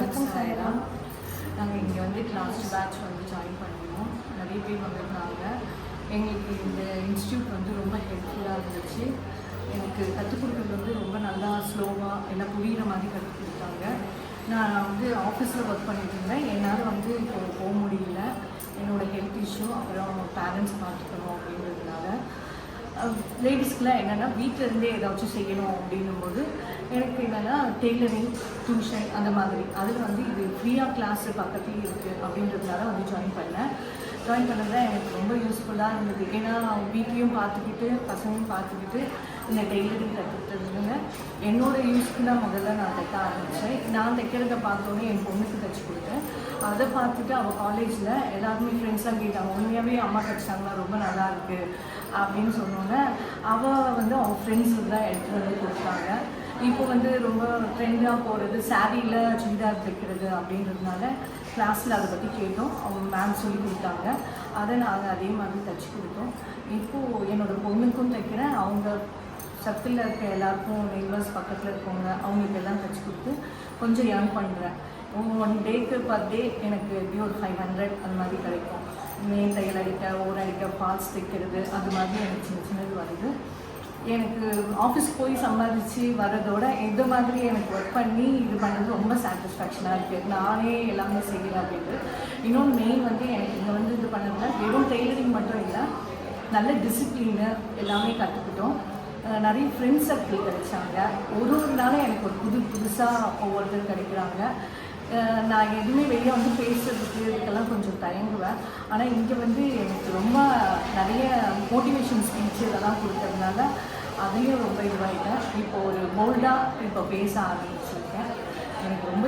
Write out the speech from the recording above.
வணக்கம் சாய்ராம். நாங்கள் இங்கே வந்து லாஸ்ட் பேட்ச் வந்து ஜாயின் பண்ணியிருந்தோம். நிறைய பேர் வந்திருந்தாங்க. எங்களுக்கு இந்த இன்ஸ்டியூட் வந்து ரொம்ப ஹெல்ப்ஃபுல்லாக இருந்துச்சு. எனக்கு கற்றுக் கொடுக்குறது வந்து ரொம்ப நல்லா ஸ்லோவாக எல்லாம் புரிகிற மாதிரி கற்றுக் கொடுத்தாங்க. நான் வந்து ஆஃபீஸில் ஒர்க் பண்ணிட்டு இருந்தேன். என்னால் வந்து இப்போ போக முடியல. என்னோடய ஹெல்த் இஷ்யூ, அப்புறம் பேரண்ட்ஸ் பார்த்துக்கணும் அப்படின்றதுனால லேடிஸ்க்குலாம் என்னென்னா வீட்டிலேருந்தே ஏதாச்சும் செய்யணும் அப்படின்னும்போது எனக்கு என்னென்னா டெய்லரிங், டியூஷன் அந்த மாதிரி அதில் வந்து இது ஃப்ரீயாக கிளாஸ் பக்கத்துலேயே இருக்குது அப்படின்றதுனால வந்து ஜாயின் பண்ணதில் எனக்கு ரொம்ப யூஸ்ஃபுல்லாக இருந்தது. ஏன்னா வீட்லேயும் பார்த்துக்கிட்டு பசங்களையும் பார்த்துக்கிட்டு இந்த டெய்லரிங் கற்றுக்கிட்டதுங்க என்னோடய யூஸ்க்கு தான் முதல்ல நான் தைக்க ஆரம்பித்தேன். நான் தைக்கிறத பார்த்தோன்னே என் பொண்ணுக்கு தைச்சி கொடுத்தேன். அதை பார்த்துட்டு அவள் காலேஜில் எல்லாருமே ஃப்ரெண்ட்ஸ்லாம் கேட்டாங்க, உண்மையாகவே அம்மா தைச்சாங்களா, ரொம்ப நல்லா இருக்குது அப்படின்னு சொன்னோன்னே அவள் வந்து அவள் ஃப்ரெண்ட்ஸுக்கு தான் எடுத்துகிட்டு வந்து கொடுத்தாங்க. இப்போ வந்து ரொம்ப ட்ரெண்டாக போகிறது சாரியில் சுடிதார் தைக்கிறது அப்படின்றதுனால கிளாஸில் அதை பற்றி கேட்டோம். அவங்க மேம் சொல்லி கொடுத்தாங்க. அதை நாங்கள் அதே மாதிரி தைச்சி கொடுத்தோம். இப்போது என்னோடய பொண்ணுக்கும் தைக்கிறேன். அவங்க சர்க்கிளில் இருக்க எல்லாருக்கும், நெய்பர்ஸ் பக்கத்தில் இருக்கவங்க அவங்களுக்கு எல்லாம் தைச்சி கொடுத்து கொஞ்சம் ஏர்ன் பண்ணுறேன். 1 டேக்கு பர் டே எனக்கு எப்படி ஒரு 500 அந்த மாதிரி கிடைக்கும். மெயின் தையல் அடிக்க, ஓர் அடிக்க, ஃபால்ஸ் தைக்கிறது அது மாதிரி எனக்கு சின்ன சின்னது வருது. எனக்கு ஆஃபீஸ் போய் சம்பாதிச்சு வர்றதோட இந்த மாதிரி எனக்கு ஒர்க் பண்ணி இது பண்ணுறது ரொம்ப சாட்டிஸ்ஃபேக்ஷனாக இருக்குது. நானே எல்லாமே செய்கிறேன் அப்படின்ட்டு. இன்னொன்று மெயின் வந்து எனக்கு இங்கே வந்து இது பண்ணதில்ல, வெறும் டெய்லரிங் மட்டும் இல்லை, நல்ல டிசிப்ளினு எல்லாமே கற்றுக்கிட்டோம். நிறைய ஃப்ரெண்ட்ஸ் சர்க்கிள் கிடைச்சாங்க. ஒரு நாளும் எனக்கு ஒரு புதுசாக ஒவ்வொருத்தர் கிடைக்கிறாங்க. நான் எதுவுமே வெளியே வந்து பேசுறதுக்கு இதுக்கெல்லாம் கொஞ்சம் தயங்குவேன். ஆனால் இங்கே வந்து எனக்கு ரொம்ப நிறைய மோட்டிவேஷன் ஸ்பீச் இதெல்லாம் கொடுத்ததுனால அதுலேயும் ரொம்ப இதுவாகிட்டேன். இப்போ ஒரு போல்டாக இப்போ பேச ஆரம்பிச்சிருக்கேன். எனக்கு ரொம்ப